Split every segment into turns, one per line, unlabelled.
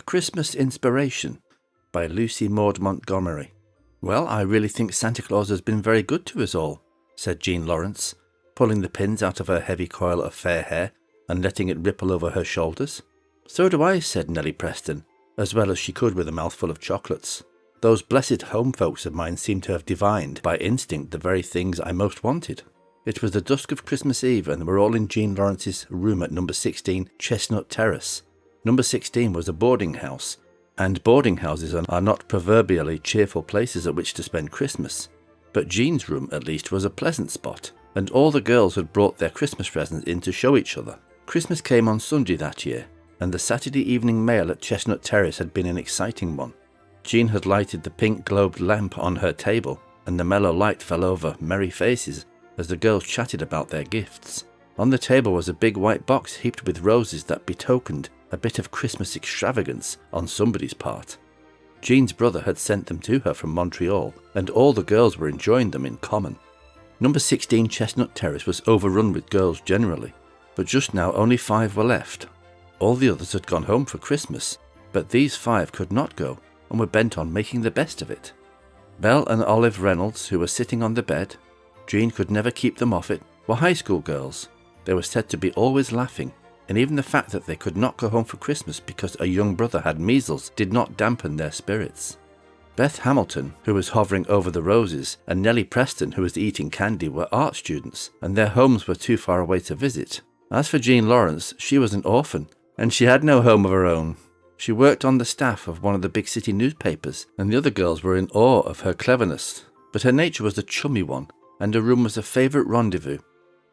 Christmas Inspiration by Maud Montgomery. Well, I really think Santa Claus has been very good to us all, said Jean Lawrence, pulling the pins out of her heavy coil of fair hair and letting it ripple over her shoulders. So do I, said Nellie Preston, as well as she could with a mouthful of chocolates. Those blessed home folks of mine seem to have divined by instinct the very things I most wanted. It was the dusk of Christmas Eve and they were all in Jean Lawrence's room at number 16 Chestnut Terrace. Number 16 was a boarding house, and boarding houses are not proverbially cheerful places at which to spend Christmas. But Jean's room, at least, was a pleasant spot, and all the girls had brought their Christmas presents in to show each other. Christmas came on Sunday that year, and the Saturday evening mail at Chestnut Terrace had been an exciting one. Jean had lighted the pink globed lamp on her table, and the mellow light fell over merry faces as the girls chatted about their gifts. On the table was a big white box heaped with roses that betokened a bit of Christmas extravagance on somebody's part. Jean's brother had sent them to her from Montreal, and all the girls were enjoying them in common. Number 16 Chestnut Terrace was overrun with girls generally, but just now only 5 were left. All the others had gone home for Christmas, but these 5 could not go and were bent on making the best of it. Belle and Olive Reynolds, who were sitting on the bed, Jean could never keep them off it, were high school girls. They were said to be always laughing, and even the fact that they could not go home for Christmas because a young brother had measles did not dampen their spirits. Beth Hamilton, who was hovering over the roses, and Nellie Preston, who was eating candy, were art students, and their homes were too far away to visit. As for Jean Lawrence, she was an orphan, and she had no home of her own. She worked on the staff of one of the big city newspapers, and the other girls were in awe of her cleverness. But her nature was a chummy one, and her room was a favourite rendezvous.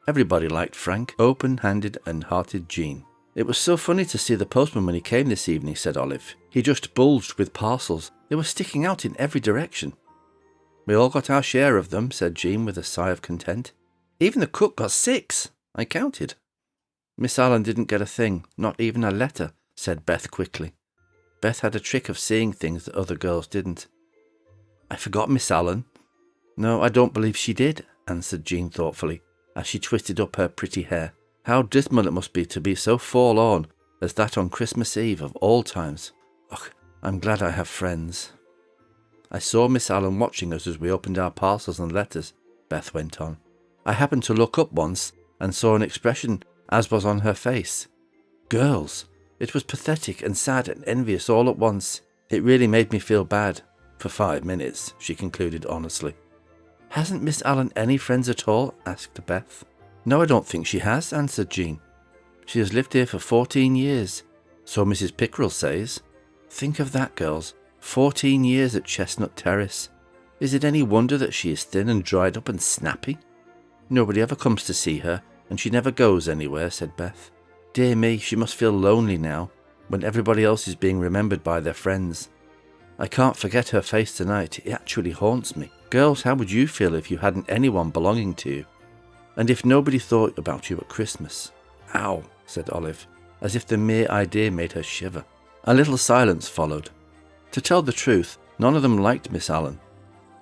Everybody liked frank, open-handed and hearted Jean. It was so funny to see the postman when he came this evening, said Olive. He just bulged with parcels. They were sticking out in every direction. We all got our share of them, said Jean with a sigh of content. Even the cook got 6. I counted. Miss Allen didn't get a thing, not even a letter, said Beth quickly. Beth had a trick of seeing things that other girls didn't. I forgot Miss Allen. No, I don't believe she did, answered Jean thoughtfully, as she twisted up her pretty hair. How dismal it must be to be so forlorn as that on Christmas Eve of all times. Ugh, I'm glad I have friends. I saw Miss Allen watching us as we opened our parcels and letters, Beth went on. I happened to look up once and saw an expression as was on her face. Girls! It was pathetic and sad and envious all at once. It really made me feel bad. For 5 minutes, she concluded honestly. Hasn't Miss Allen any friends at all? Asked Beth. No, I don't think she has, answered Jean. She has lived here for 14 years, so Mrs. Pickrell says. Think of that, girls. 14 years at Chestnut Terrace. Is it any wonder that she is thin and dried up and snappy? Nobody ever comes to see her, and she never goes anywhere, said Beth. Dear me, she must feel lonely now, when everybody else is being remembered by their friends. I can't forget her face tonight. It actually haunts me. Girls, how would you feel if you hadn't anyone belonging to you? And if nobody thought about you at Christmas? Ow, said Olive, as if the mere idea made her shiver. A little silence followed. To tell the truth, none of them liked Miss Allen.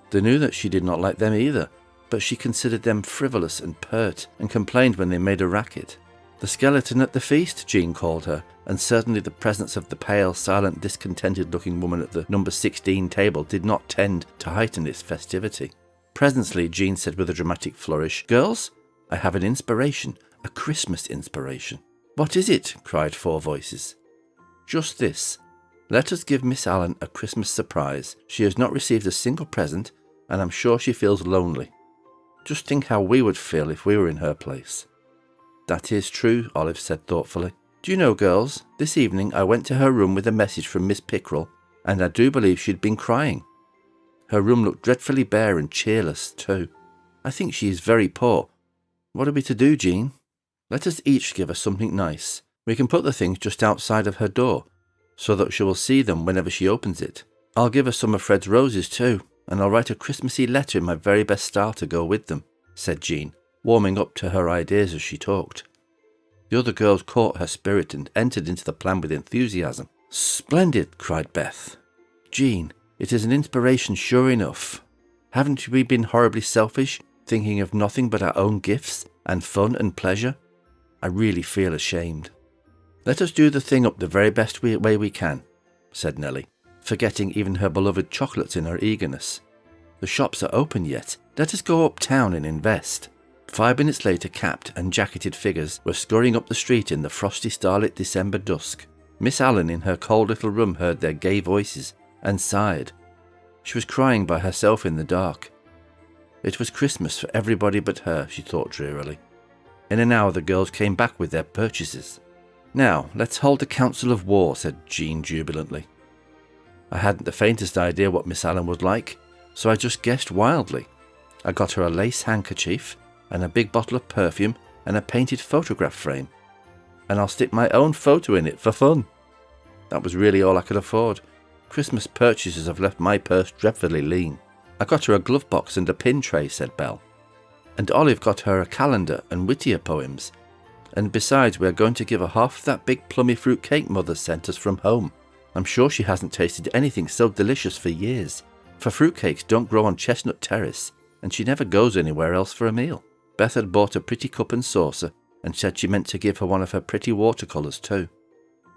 They knew that she did not like them either, but she considered them frivolous and pert, and complained when they made a racket. The skeleton at the feast, Jean called her, and certainly the presence of the pale, silent, discontented-looking woman at the number 16 table did not tend to heighten its festivity. Presently, Jean said with a dramatic flourish, Girls, I have an inspiration, a Christmas inspiration. What is it? Cried 4 voices. Just this. Let us give Miss Allen a Christmas surprise. She has not received a single present, and I'm sure she feels lonely. Just think how we would feel if we were in her place. That is true, Olive said thoughtfully. Do you know, girls, this evening I went to her room with a message from Miss Pickrell, and I do believe she'd been crying. Her room looked dreadfully bare and cheerless, too. I think she is very poor. What are we to do, Jean? Let us each give her something nice. We can put the things just outside of her door, so that she will see them whenever she opens it. I'll give her some of Fred's roses, too, and I'll write a Christmassy letter in my very best style to go with them, said Jean, warming up to her ideas as she talked. The other girls caught her spirit and entered into the plan with enthusiasm. Splendid, cried Beth. Jean, it is an inspiration sure enough. Haven't we been horribly selfish, thinking of nothing but our own gifts and fun and pleasure? I really feel ashamed. Let us do the thing up the very best way we can. said Nellie, forgetting even her beloved chocolates in her eagerness. "The shops are open yet. Let us go uptown and invest." 5 minutes later, capped and jacketed figures were scurrying up the street in the frosty starlit December dusk. Miss Allen in her cold little room heard their gay voices and sighed. She was crying by herself in the dark. It was Christmas for everybody but her, she thought drearily. In an hour the girls came back with their purchases. "Now, let's hold a council of war," said Jean jubilantly. "I hadn't the faintest idea what Miss Allen was like, so I just guessed wildly. I got her a lace handkerchief and a big bottle of perfume and a painted photograph frame. And I'll stick my own photo in it for fun. That was really all I could afford. Christmas purchases have left my purse dreadfully lean. I got her a glove box and a pin tray," said Belle. "And Olive got her a calendar and Whittier poems. And besides, we are going to give her half that big plummy fruit cake Mother sent us from home. I'm sure she hasn't tasted anything so delicious for years, for fruitcakes don't grow on Chestnut Terrace, and she never goes anywhere else for a meal." Beth had bought a pretty cup and saucer, and said she meant to give her one of her pretty watercolours too.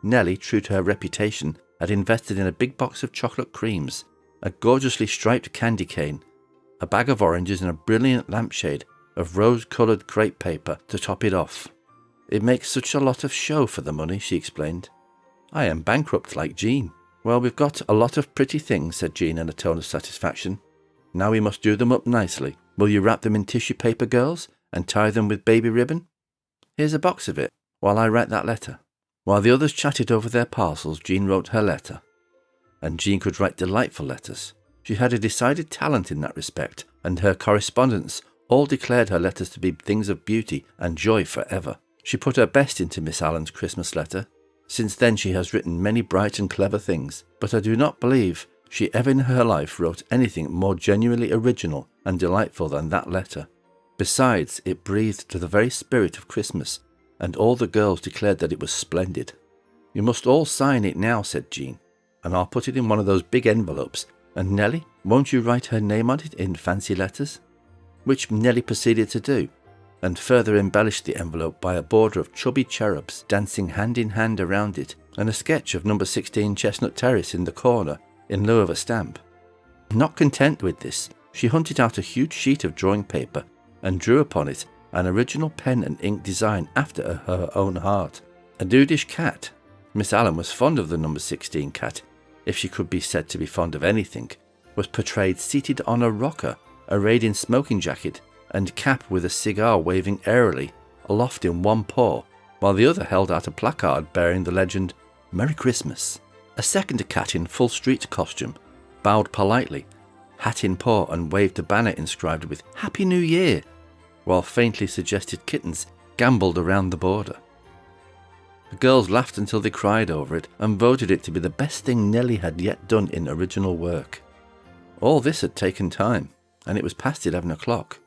Nellie, true to her reputation, had invested in a big box of chocolate creams, a gorgeously striped candy cane, a bag of oranges, and a brilliant lampshade of rose-coloured crepe paper to top it off. "It makes such a lot of show for the money," she explained. "I am bankrupt like Jean." "Well, we've got a lot of pretty things," said Jean in a tone of satisfaction. "Now we must do them up nicely. Will you wrap them in tissue paper, girls, and tie them with baby ribbon? Here's a box of it, while I write that letter." While the others chatted over their parcels, Jean wrote her letter. And Jean could write delightful letters. She had a decided talent in that respect, and her correspondents all declared her letters to be things of beauty and joy forever. She put her best into Miss Allen's Christmas letter. Since then she has written many bright and clever things, but I do not believe she ever in her life wrote anything more genuinely original and delightful than that letter. Besides, it breathed to the very spirit of Christmas, and all the girls declared that it was splendid. "You must all sign it now," said Jean, "and I'll put it in one of those big envelopes. And Nellie, won't you write her name on it in fancy letters?" Which Nellie proceeded to do, and further embellished the envelope by a border of chubby cherubs dancing hand in hand around it, and a sketch of number 16 Chestnut Terrace in the corner in lieu of a stamp. Not content with this, she hunted out a huge sheet of drawing paper and drew upon it an original pen and ink design after her own heart. A dudish cat. Miss Allen was fond of the number 16 cat, if she could be said to be fond of anything, was portrayed seated on a rocker, arrayed in smoking jacket and cap with a cigar waving airily aloft in one paw, while the other held out a placard bearing the legend, "Merry Christmas." A second cat in full street costume bowed politely, hat in paw, and waved a banner inscribed with "Happy New Year," while faintly suggested kittens gambolled around the border. The girls laughed until they cried over it and voted it to be the best thing Nellie had yet done in original work. All this had taken time, and it was past 11 o'clock.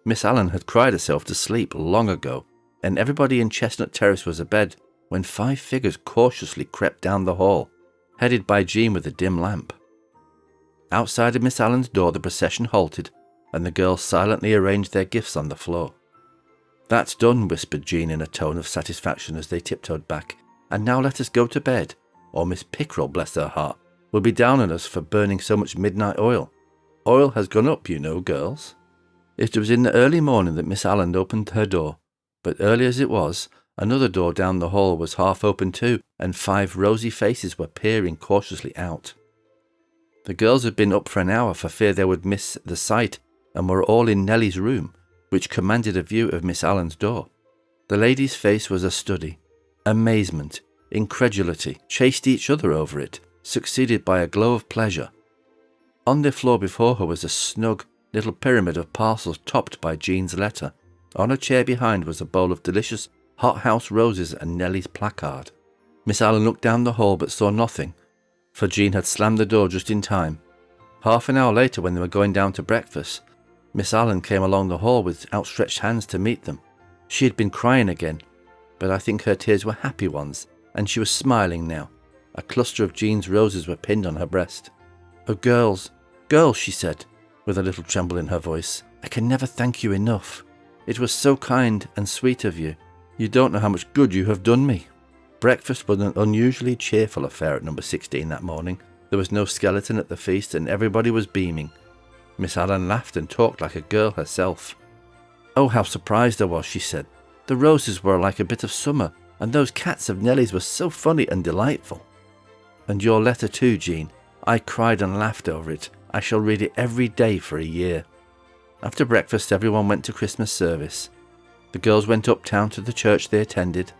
Miss Allen had cried herself to sleep long ago, and everybody in Chestnut Terrace was abed when 5 figures cautiously crept down the hall, headed by Jean with a dim lamp. Outside of Miss Allen's door the procession halted, and the girls silently arranged their gifts on the floor. "That's done," whispered Jean in a tone of satisfaction as they tiptoed back. "And now let us go to bed, or Miss Pickrell, bless her heart, will be down on us for burning so much midnight oil. Oil has gone up, you know, girls." It was in the early morning that Miss Allen opened her door, but early as it was, another door down the hall was half open too, and 5 rosy faces were peering cautiously out. The girls had been up for an hour for fear they would miss the sight, and were all in Nellie's room, which commanded a view of Miss Allen's door. The lady's face was a study. Amazement, incredulity, chased each other over it, succeeded by a glow of pleasure. On the floor before her was a snug little pyramid of parcels topped by Jean's letter. On a chair behind was a bowl of delicious hothouse roses and Nellie's placard. Miss Allen looked down the hall but saw nothing, for Jean had slammed the door just in time. Half an hour later, when they were going down to breakfast, Miss Allen came along the hall with outstretched hands to meet them. She had been crying again, but I think her tears were happy ones, and she was smiling now. A cluster of Jean's roses were pinned on her breast. "Oh, girls, she said, with a little tremble in her voice, "I can never thank you enough. It was so kind and sweet of you. You don't know how much good you have done me." Breakfast was an unusually cheerful affair at number 16 that morning. There was no skeleton at the feast and everybody was beaming. Miss Allen laughed and talked like a girl herself. "Oh, how surprised I was," she said. "The roses were like a bit of summer, and those cats of Nellie's were so funny and delightful. And your letter too, Jean. I cried and laughed over it. I shall read it every day for a year." After breakfast, everyone went to Christmas service. The girls went uptown to the church they attended.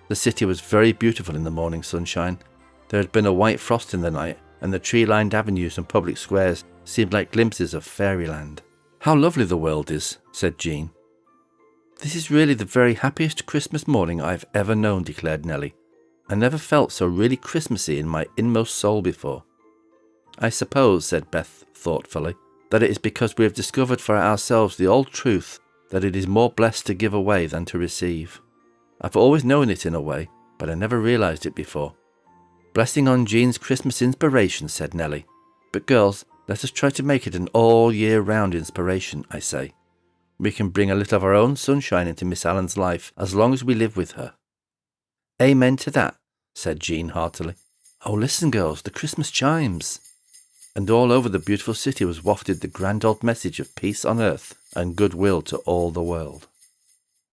The city was very beautiful in the morning sunshine. There had been a white frost in the night, and the tree-lined avenues and public squares seemed like glimpses of fairyland. "How lovely the world is," said Jean. "This is really the very happiest Christmas morning I've ever known," declared Nellie. "I never felt so really Christmassy in my inmost soul before." "I suppose," said Beth thoughtfully, "that it is because we have discovered for ourselves the old truth that it is more blessed to give away than to receive. I've always known it in a way, but I never realised it before." "Blessing on Jean's Christmas inspiration," said Nellie. "But girls, let us try to make it an all-year-round inspiration, I say. We can bring a little of our own sunshine into Miss Allen's life as long as we live with her." "Amen to that," said Jean heartily. "Oh, listen, girls, the Christmas chimes." And all over the beautiful city was wafted the grand old message of peace on earth and goodwill to all the world.